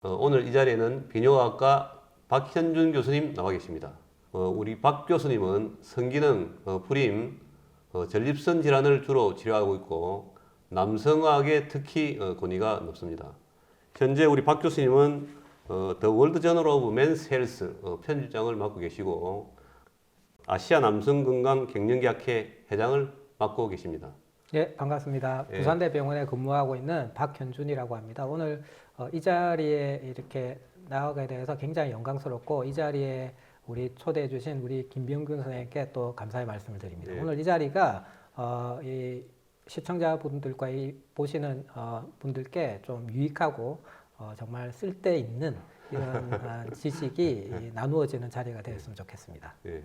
오늘 이 자리에는 비뇨학과 박현준 교수님 나와 계십니다. 우리 박 교수님은 성기능, 불임, 전립선 질환을 주로 치료하고 있고 남성학에 특히 권위가 높습니다. 현재 우리 박 교수님은 더 월드 저널 오브 맨스 헬스 편집장을 맡고 계시고 아시아 남성 건강 갱년기학회 회장을 맡고 계십니다. 예, 반갑습니다. 예. 부산대병원에 근무하고 있는 박현준이라고 합니다. 오늘 이 자리에 이렇게 나오게 돼서 굉장히 영광스럽고 이 자리에 우리 초대해 주신 우리 김병균 선생님께 또 감사의 말씀을 드립니다. 예. 오늘 이 자리가 이 시청자분들과 이 보시는 분들께 좀 유익하고 정말 쓸데있는 이런 지식이 나누어지는 자리가 되었으면 좋겠습니다. 예.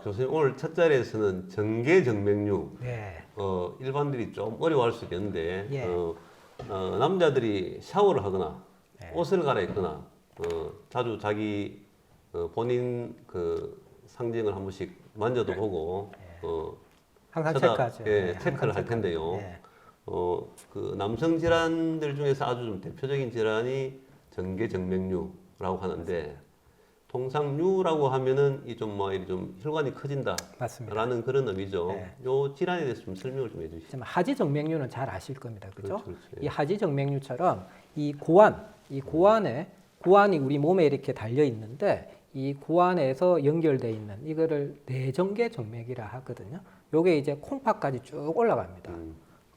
교수님 오늘 첫 자리에서는 정계정맥류 네. 일반들이 좀 어려워할 수 있겠는데 예. 남자들이 샤워를 하거나 네. 옷을 갈아입거나 자주 자기 본인 그 상징을 한 번씩 만져도 보고 항상 쳐다- 체크하죠. 예, 네, 체크를 할 항상 텐데요. 네. 그 남성 질환들 중에서 아주 좀 대표적인 질환이 정계정맥류라고 하는데 통상류라고 하면은 이 좀 뭐 좀 혈관이 커진다라는 맞습니다. 그런 의미죠. 네. 요 질환에 대해서 좀 설명을 좀 해주시죠. 지금 하지정맥류는 잘 아실 겁니다. 그죠? 그렇죠, 그렇죠. 이 하지정맥류처럼 이 고환이 우리 몸에 이렇게 달려 있는데 이 고환에서 연결돼 있는 이거를 내정계정맥이라 하거든요. 요게 이제 콩팥까지 쭉 올라갑니다.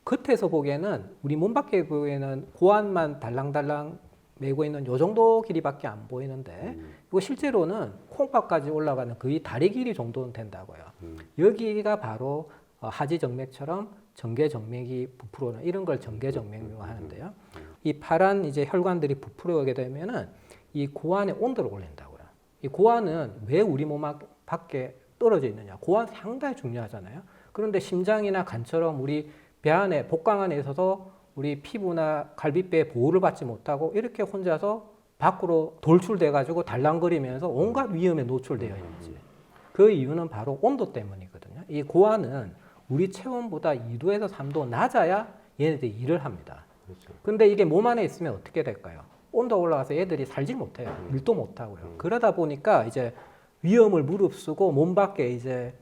겉에서 보기에는 우리 몸 밖에 보기에는 고환만 달랑달랑 메고 있는 요 정도 길이밖에 안 보이는데 이거 실제로는 콩팥까지 올라가는 거의 다리 길이 정도는 된다고요. 여기가 바로 하지정맥처럼 정계정맥이 부풀어오는 이런 걸 정계정맥류가 하는데요. 이 파란 이제 혈관들이 부풀어오게 되면은 이 고환의 온도를 올린다고요. 이 고환은 왜 우리 몸 밖에 떨어져 있느냐? 고환 상당히 중요하잖아요. 그런데 심장이나 간처럼 우리 배 안에 복강 안에 있어서 우리 피부나 갈비뼈에 보호를 받지 못하고 이렇게 혼자서 밖으로 돌출돼 가지고 달랑거리면서 온갖 위험에 노출되어 있는지 그 이유는 바로 온도 때문이거든요. 이 고환은 우리 체온보다 2도에서 3도 낮아야 얘네들이 일을 합니다. 그렇죠. 근데 이게 몸 안에 있으면 어떻게 될까요? 온도가 올라가서 얘들이 살지 못해요. 일도 못하고요. 그러다 보니까 이제 위험을 무릅쓰고 몸 밖에 이제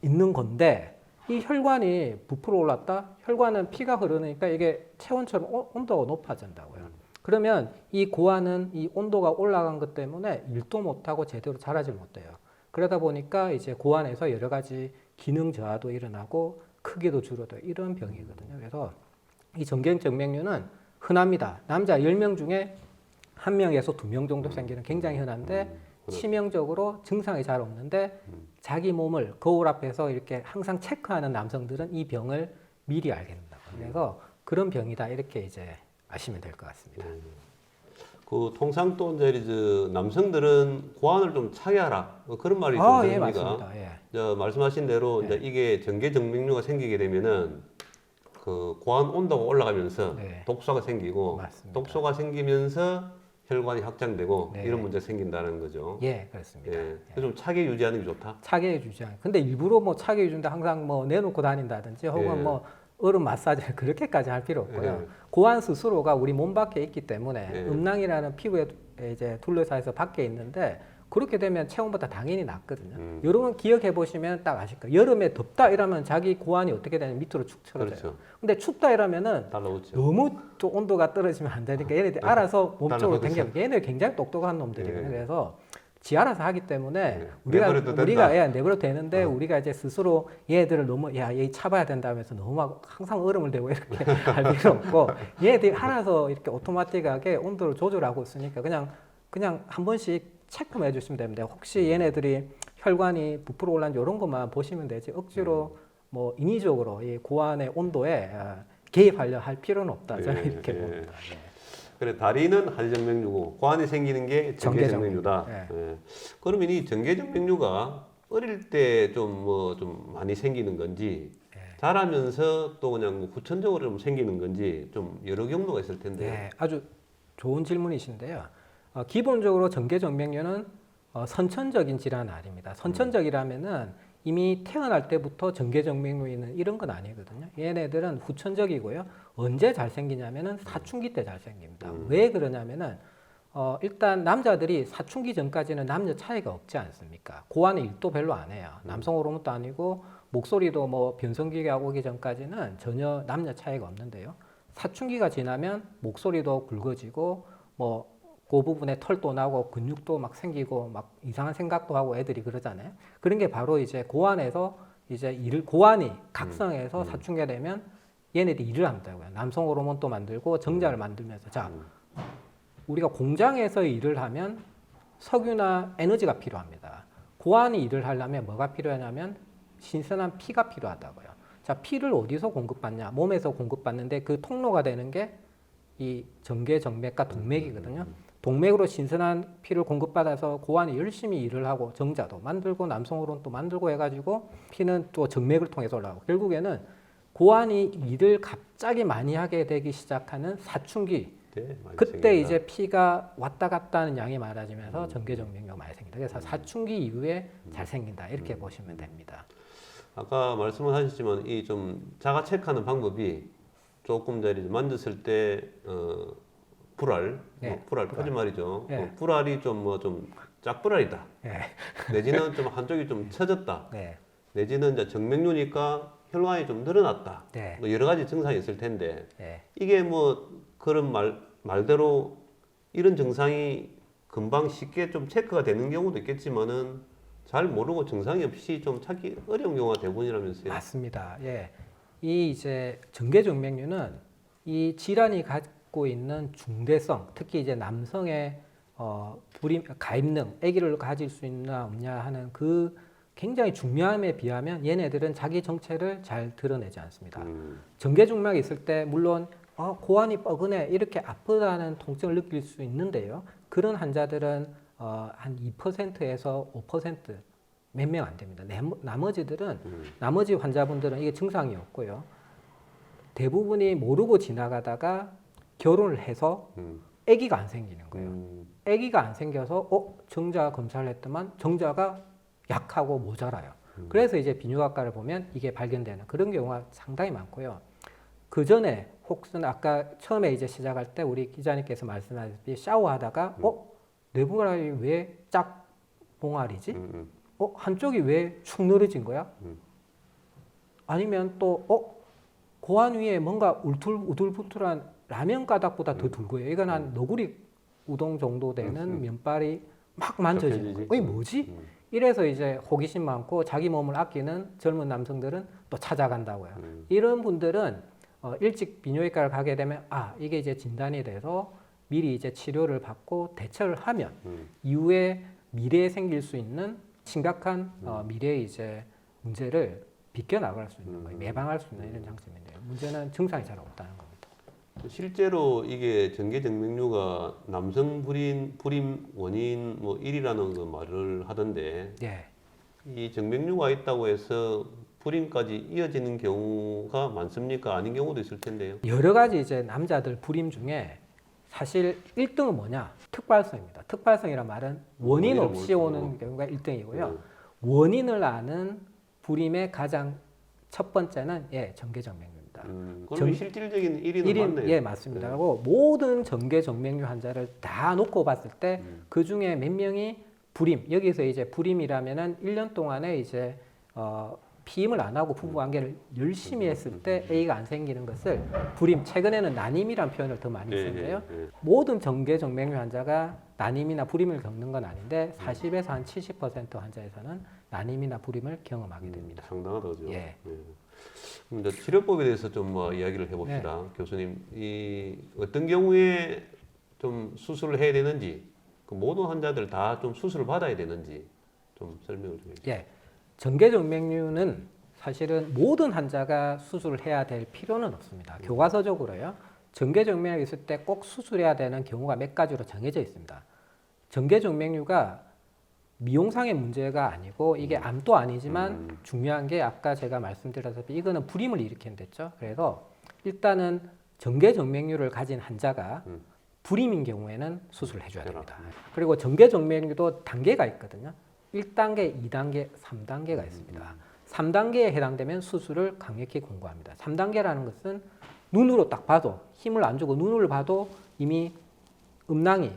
있는 건데 이 혈관이 부풀어 올랐다? 혈관은 피가 흐르니까 이게 체온처럼 온도가 높아진다고요. 그러면 이 고환은 이 온도가 올라간 것 때문에 일도 못하고 제대로 자라질 못해요. 그러다 보니까 이제 고환에서 여러 가지 기능 저하도 일어나고 크기도 줄어들어 이런 병이거든요. 그래서 이 정계정맥류는 흔합니다. 남자 10명 중에 1명에서 2명 정도 생기는 굉장히 흔한데 치명적으로 증상이 잘 없는데 자기 몸을 거울 앞에서 이렇게 항상 체크하는 남성들은 이 병을 미리 알게 된다. 그래서 그런 병이다 이렇게 이제 아시면 될 것 같습니다. 그 통상 또 이제 남성들은 고환을 좀 차게 하라 그런 말이 좀 예, 있습니다. 맞습니다. 예. 말씀하신 대로 네. 이제 이게 정계정맥류가 생기게 되면은 그 고환 온도가 올라가면서 네. 독소가 생기고 맞습니다. 독소가 생기면서 혈관이 확장되고 네. 이런 문제가 생긴다는 거죠. 예, 그렇습니다. 예. 그래서 좀 차게 유지하는 게 좋다. 차게 해주지 않아요. 근데 일부러 뭐 차게 해준다 항상 뭐 내놓고 다닌다든지 혹은 예. 뭐 얼음 마사지를 그렇게까지 할 필요 없고요. 예. 고환 스스로가 우리 몸 밖에 있기 때문에 예. 음낭이라는 피부에 이제 둘러싸여서 밖에 있는데 그렇게 되면 체온보다 당연히 낮거든요. 음. 여러분 기억해 보시면 딱 아실 거예요. 여름에 덥다 이러면 자기 고환이 어떻게 되냐면 밑으로 축 처져요. 그렇죠. 근데 춥다 이러면은 달라붙죠. 너무 또 온도가 떨어지면 안 되니까 얘네들이 알아서 몸쪽으로 달라붙죠. 당겨. 얘네들 굉장히 똑똑한 놈들이거든요. 예. 그래서 지 알아서 하기 때문에 예. 우리가 내버려도 된다. 내버려도 되는데 우리가 이제 스스로 얘들을 너무 얘 참아야 된다면서 너무 막 항상 얼음을 대고 이렇게 할 필요 없고 얘들이 알아서 이렇게 오토마틱하게 온도를 조절하고 있으니까 그냥 한 번씩 체크만 해주시면 됩니다. 혹시 얘네들이 혈관이 부풀어 올라온 이런 것만 보시면 되지 억지로 뭐 인위적으로 이 고환의 온도에 개입하려 할 필요는 없다. 저는 예, 이렇게 예. 봅니다. 그래 다리는 하지정맥류고 고환이 생기는 게 정계정맥류다. 예. 그러면 이 정계정맥류가 어릴 때 좀 많이 생기는 건지 자라면서 또 그냥 뭐 후천적으로 좀 생기는 건지 좀 여러 경로가 있을 텐데. 네, 아주 좋은 질문이신데요. 기본적으로 정계정맥류는 선천적인 질환은 아닙니다. 선천적이라면은 이미 태어날 때부터 정계정맥류 있는 이런 건 아니거든요. 얘네들은 후천적이고요. 언제 잘 생기냐면은 사춘기 때 잘 생깁니다. 왜 그러냐면은 일단 남자들이 사춘기 전까지는 남녀 차이가 없지 않습니까? 고환의 일도 별로 안 해요. 남성 호르몬도 아니고 목소리도 뭐 변성기가 오기 전까지는 전혀 남녀 차이가 없는데요. 사춘기가 지나면 목소리도 굵어지고 뭐 그 부분에 털도 나고 근육도 막 생기고 막 이상한 생각도 하고 애들이 그러잖아요. 그런 게 바로 이제 고환에서 이제 고환이 각성해서 사춘기가 되면 얘네들이 일을 한다고요. 남성 호르몬도 만들고 정자를 만들면서 자 우리가 공장에서 일을 하면 석유나 에너지가 필요합니다. 고환이 일을 하려면 뭐가 필요하냐면 신선한 피가 필요하다고요. 자, 피를 어디서 공급받냐? 몸에서 공급받는데 그 통로가 되는 게 이 정계정맥과 동맥이거든요. 동맥으로 신선한 피를 공급받아서 고환이 열심히 일을 하고 정자도 만들고 남성 호르몬도 만들고 해가지고 피는 또 정맥을 통해서 올라가고 결국에는 고환이 일을 갑자기 많이 하게 되기 시작하는 사춘기 그때 이제 피가 왔다 갔다 하는 양이 많아지면서 정계정맥류가 많이 생긴다. 그래서 사춘기 이후에 잘 생긴다. 이렇게 보시면 됩니다. 아까 말씀을 하셨지만 이 좀 자가 체크하는 방법이 조금 전에 만졌을 때 불알, 네, 불알 거짓말이죠. 네. 불알이 좀 짝불알이다. 네. 내지는 좀 한쪽이 좀 처졌다. 네. 내지는 이제 정맥류니까 혈관이 좀 늘어났다. 네. 뭐 여러 가지 증상이 있을 텐데 네. 이게 뭐 그런 말대로 이런 증상이 금방 쉽게 좀 체크가 되는 경우도 있겠지만은 잘 모르고 증상이 없이 좀 찾기 어려운 경우가 대부분이라면서요. 맞습니다. 예. 이 이제 정계정맥류는 이 질환이 갖고 있는 중대성, 특히 이제 남성의 가입능, 아기를 가질 수 있나 없냐 하는 그 굉장히 중요함에 비하면 얘네들은 자기 정체를 잘 드러내지 않습니다. 정계정맥이 있을 때 물론 고환이 뻐근해 이렇게 아프다는 통증을 느낄 수 있는데요. 그런 환자들은 한 2%에서 5% 몇 명 안 됩니다. 나머지 환자분들은 이게 증상이 없고요. 대부분이 모르고 지나가다가 결혼을 해서 아기가 안 생기는 거예요. 아기가 안 생겨서 정자 검사를 했더만 정자가 약하고 모자라요. 그래서 이제 비뇨기과를 보면 이게 발견되는 그런 경우가 상당히 많고요. 그 전에 혹은 아까 처음에 이제 시작할 때 우리 기자님께서 말씀하셨듯이 샤워하다가 내부관이 왜 짝봉알이지? 한쪽이 왜 축 늘어진 거야? 아니면 또 고환 위에 뭔가 우둘부둘한 라면 가닥보다 더 굵어요. 이건 한 너구리 우동 정도 되는 면발이 막 만져지는 거예요. 이게 뭐지? 이래서 이제 호기심 많고 자기 몸을 아끼는 젊은 남성들은 또 찾아간다고요. 이런 분들은 일찍 비뇨기과를 가게 되면 이게 이제 진단이 돼서 미리 이제 치료를 받고 대처를 하면 이후에 미래에 생길 수 있는 심각한 미래의 이제 문제를 비껴나갈 수 있는 거예요. 예방할 수 있는 이런 장점인데요. 문제는 증상이 잘 없다는 겁니다. 실제로 이게 정계정맥류가 남성 불임 원인 뭐 1위라는 그 말을 하던데 네. 이 정맥류가 있다고 해서 불임까지 이어지는 경우가 많습니까? 아닌 경우도 있을 텐데요. 여러 가지 이제 남자들 불임 중에 사실 1등은 뭐냐? 특발성입니다. 특발성이란 말은 원인 없이 오는 경우가 1등이고요. 원인을 아는 불임의 가장 첫 번째는 정계정맥류입니다. 그럼 실질적인 1위는 맞네요. 예, 맞습니다. 그리고 모든 정계정맥류 환자를 다 놓고 봤을 때 그 중에 몇 명이 불임, 여기서 이제 불임이라면은 1년 동안에 이제 피임을 안 하고 부부관계를 열심히 했을 때 A가 안 생기는 것을 불임, 최근에는 난임이라는 표현을 더 많이 쓰는데요. 모든 정계정맥류 환자가 난임이나 불임을 겪는 건 아닌데 40에서 한 70% 환자에서는 난임이나 불임을 경험하게 됩니다. 상당하다죠. 예. 그럼 이제 치료법에 대해서 좀 이야기를 해봅시다. 교수님, 이 어떤 경우에 좀 수술을 해야 되는지, 그 모든 환자들 다 좀 수술을 받아야 되는지 좀 설명을 좀 해주세요. 예. 정계정맥류는 사실은 모든 환자가 수술을 해야 될 필요는 없습니다. 교과서적으로요. 정계정맥이 있을 때 꼭 수술해야 되는 경우가 몇 가지로 정해져 있습니다. 정계정맥류가 미용상의 문제가 아니고 이게 암도 아니지만 중요한 게 아까 제가 말씀드렸다시피 이거는 불임을 일으키는 데죠. 그래서 일단은 정계정맥류를 가진 환자가 불임인 경우에는 수술을 해줘야 됩니다. 그리고 정계정맥류도 단계가 있거든요. 1단계, 2단계, 3단계가 있습니다. 3단계에 해당되면 수술을 강력히 권고합니다. 3단계라는 것은 눈으로 딱 봐도 힘을 안 주고 눈을 봐도 이미 음낭이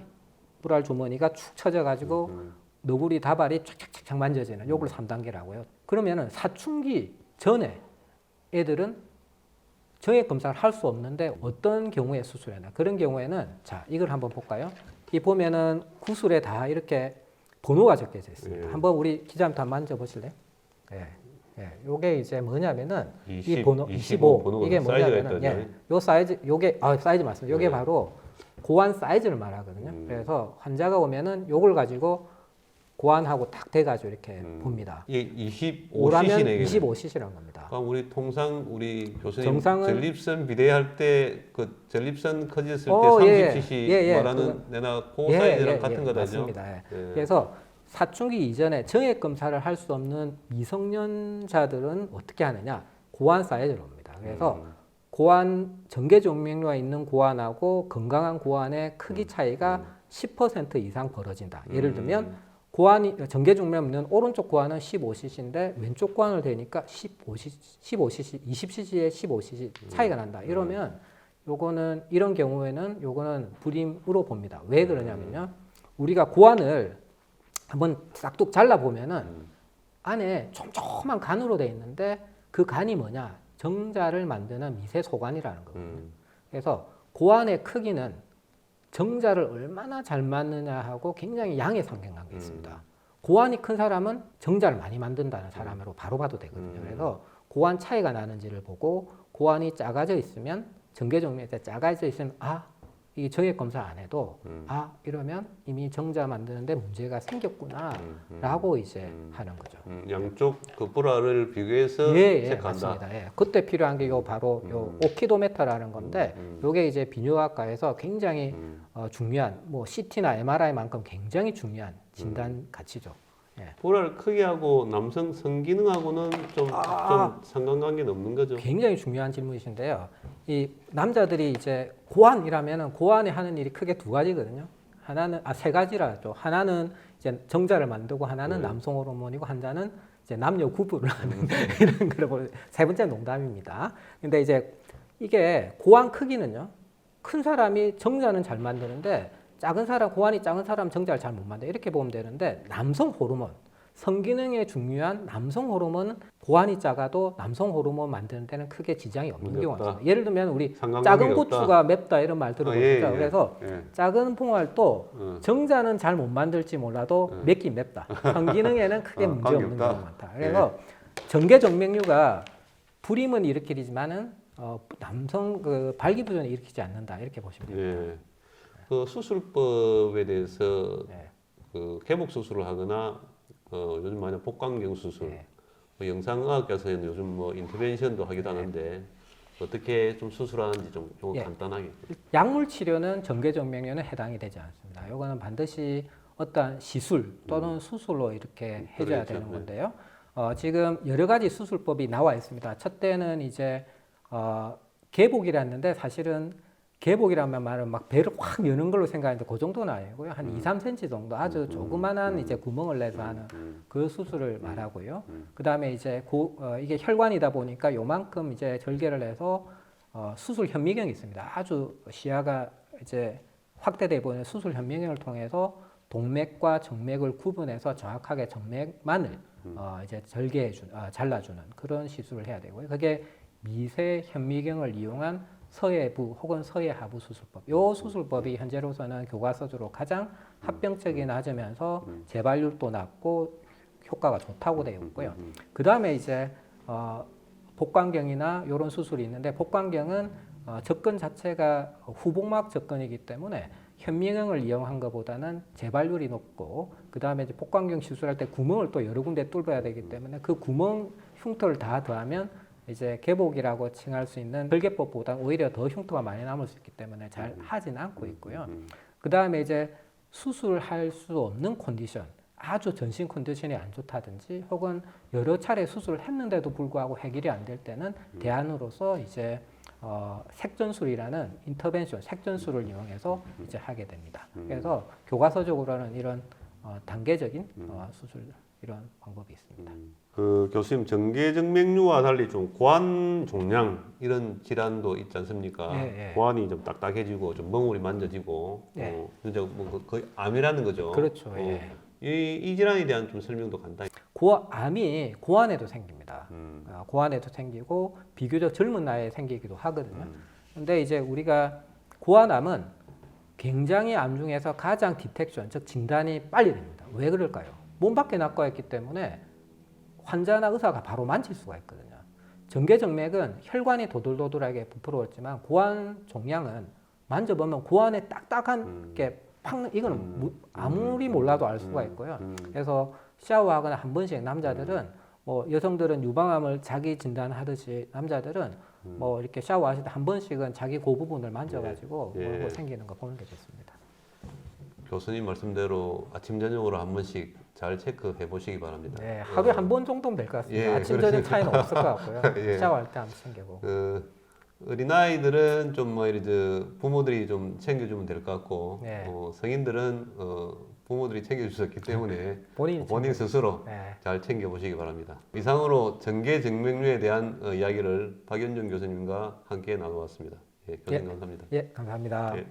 뿌랄 주머니가 축 처져가지고 너구리 다발이 쫙쫙쫙 만져지는 요걸 3단계라고요. 그러면은 사춘기 전에 애들은 정액 검사를 할 수 없는데 어떤 경우에 수술해야 하나? 그런 경우에는 자 이걸 한번 볼까요? 이 보면은 구슬에 다 이렇게 번호가 적혀져 있습니다. 한번 우리 기자님도 한번 만져보실래요? 예. 예, 요게 이제 뭐냐면은 20, 이 번호 25 25 이게 사이즈가 뭐냐면은 있다죠. 예, 요 사이즈 요게 사이즈 맞습니다. 요게 네. 바로 고환 사이즈를 말하거든요. 그래서 환자가 오면은 요걸 가지고 고환하고 딱 돼가지고 이렇게 봅니다. 이게 5라면 25cc네. 25cc라는 겁니다. 그럼 우리 통상 우리 교수님 정상은- 전립선 비대할 때 그 전립선 커졌을 어, 때 예, 30cc 예, 예. 말하는 내나 그 사이즈랑 같은 거다죠. 맞습니다. 예. 예. 그래서 사춘기 이전에 정액 검사를 할 수 없는 미성년자들은 어떻게 하느냐? 고환 사이즈로 합니다. 그래서 고환 전개 종맥류가 있는 고환하고 건강한 고환의 크기 차이가 10% 이상 벌어진다. 예를 들면 고환이 전개 종맥 있는 오른쪽 고환은 15cc인데 왼쪽 고환을 대니까 15cc, 20cc에 15cc 차이가 난다. 이러면 요거는 이런 경우에는 요거는 불임으로 봅니다. 왜 그러냐면요. 우리가 고환을 한번 싹둑 잘라 보면은 안에 촘촘한 간으로 돼 있는데 그 간이 뭐냐? 정자를 만드는 미세 소관이라는 거거든요. 그래서 고환의 크기는 정자를 얼마나 잘 맞느냐 하고 굉장히 양의 상관관계가 있습니다. 고환이 큰 사람은 정자를 많이 만든다는 사람으로 바로 봐도 되거든요. 그래서 고환 차이가 나는지를 보고 고환이 작아져 있으면 전개종맥이 작아져 있으면 이 정액 검사 안 해도 이러면 이미 정자 만드는데 문제가 생겼구나라고 이제 하는 거죠. 양쪽 그 불알을 비교해서 예, 체크한다. 맞습니다. 예. 그때 필요한 게 요 바로 요 오키도메터라는 건데 요게 이제 비뇨학과에서 굉장히 중요한 뭐 CT나 MRI만큼 굉장히 중요한 진단 가치죠. 예. 불알 크기하고 남성 성기능하고는 좀 상관관계는 없는 거죠. 굉장히 중요한 질문이신데요. 이 남자들이 이제 고환이라면은 고환에 하는 일이 크게 두 가지거든요. 하나는 세 가지라죠. 하나는 이제 정자를 만들고 하나는 남성 호르몬이고 하나는 이제 남녀 구분을 하는 이런 그런 세 번째 농담입니다. 근데 이제 이게 고환 크기는요. 큰 사람이 정자는 잘 만드는데 작은 사람 고환이 작은 사람 정자를 잘 못 만들 이렇게 보면 되는데 남성 호르몬 성기능에 중요한 남성 호르몬은 고환이 작아도 남성 호르몬 만드는 데는 크게 지장이 없는 경우가 있습니다. 예를 들면 우리 작은 고추가 맵다 이런 말 들어보셨죠? 예. 그래서 작은 봉알도 정자는 잘 못 만들지 몰라도 맵긴 맵다. 성기능에는 크게 문제 없는 경우가 많다. 그래서 전개 정맥류가 불임은 일으키지만은 남성 그 발기부전을 일으키지 않는다 이렇게 보시면 됩니다. 예. 그 수술법에 대해서 네. 그 개복 수술을 하거나 요즘 많이 복강경 수술, 네. 뭐 영상의학에서는 요즘 뭐 인터벤션도 하기도 하는데 어떻게 좀 수술하는지 좀 요거 예. 간단하게. 약물 치료는 전개정맥류는 해당이 되지 않습니다. 이거는 반드시 어떤 시술 또는 수술로 이렇게 해줘야 그렇죠. 되는 건데요. 지금 여러 가지 수술법이 나와 있습니다. 첫째는 이제 개복이라 했는데 사실은 개복이라는 말은 막 배를 확 여는 걸로 생각하는데 그 정도는 아니고요. 한 2, 3cm 정도 아주 조그만한 이제 구멍을 내서 하는 그 수술을 말하고요. 그 다음에 이제 이게 혈관이다 보니까 요만큼 이제 절개를 해서 수술 현미경이 있습니다. 아주 시야가 이제 확대돼 보이는 수술 현미경을 통해서 동맥과 정맥을 구분해서 정확하게 정맥만을 이제 잘라주는 그런 시술을 해야 되고요. 그게 미세 현미경을 이용한 서해부 혹은 서해하부 수술법. 이 수술법이 현재로서는 교과서적으로 가장 합병적이 낮으면서 재발률도 낮고 효과가 좋다고 되어 있고요. 그 다음에 이제 복강경이나 이런 수술이 있는데 복강경은 접근 자체가 후복막 접근이기 때문에 현미경을 이용한 것보다는 재발률이 높고 그 다음에 이제 복강경 시술할 때 구멍을 또 여러 군데 뚫어야 되기 때문에 그 구멍 흉터를 다 더하면 이제 개복이라고 칭할 수 있는 절개법보다 오히려 더 흉터가 많이 남을 수 있기 때문에 잘 하진 않고 있고요. 그 다음에 이제 수술할 수 없는 컨디션, 아주 전신 컨디션이 안 좋다든지 혹은 여러 차례 수술을 했는데도 불구하고 해결이 안 될 때는 대안으로서 이제 색전술이라는 인터벤션, 색전술을 이용해서 이제 하게 됩니다. 그래서 교과서적으로는 이런 단계적인 수술 이런 방법이 있습니다. 그 교수님 정계정맥류와 달리 좀 고환 종양 이런 질환도 있지 않습니까? 예, 예. 고환이 좀 딱딱해지고 좀 멍울이 만져지고 예. 진짜 뭐 거의 암이라는 거죠. 그렇죠. 예. 이 질환에 대한 좀 설명도 간단히. 암이 고환에도 생깁니다. 고환에도 생기고 비교적 젊은 나이에 생기기도 하거든요. 근데 이제 우리가 고환암은 굉장히 암 중에서 가장 디텍션, 즉 진단이 빨리 됩니다. 왜 그럴까요? 몸 밖에 낙과 있기 때문에 환자나 의사가 바로 만질 수가 있거든요. 정계정맥은 혈관이 도돌도돌하게 부풀어있지만 고환 종양은 만져보면 고환에 딱딱한 게 팍, 이거는 아무리 몰라도 알 수가 있고요. 그래서 샤워하거나 한 번씩 남자들은 뭐 여성들은 유방암을 자기 진단하듯이 남자들은 뭐 이렇게 샤워하실 때 한 번씩은 자기 그 부분을 만져가지고 예. 뭐 생기는 거 보는 게 좋습니다. 교수님 말씀대로 아침 저녁으로 한 번씩 잘 체크해 보시기 바랍니다. 네, 하루에 한 번 정도면 될 것 같습니다. 예, 아침 저녁 차이는 없을 것 같고요. 예. 샤워할 때 한번 챙겨보고. 그 어린아이들은 좀 뭐 이제 부모들이 좀 챙겨주면 될 것 같고 네. 성인들은 부모들이 챙겨주셨기 때문에 본인 스스로 네. 잘 챙겨보시기 바랍니다. 이상으로 정계정맥류에 대한 이야기를 박연준 교수님과 함께 나눠봤습니다. 예, 교수님 감사합니다. 예, 감사합니다. 예.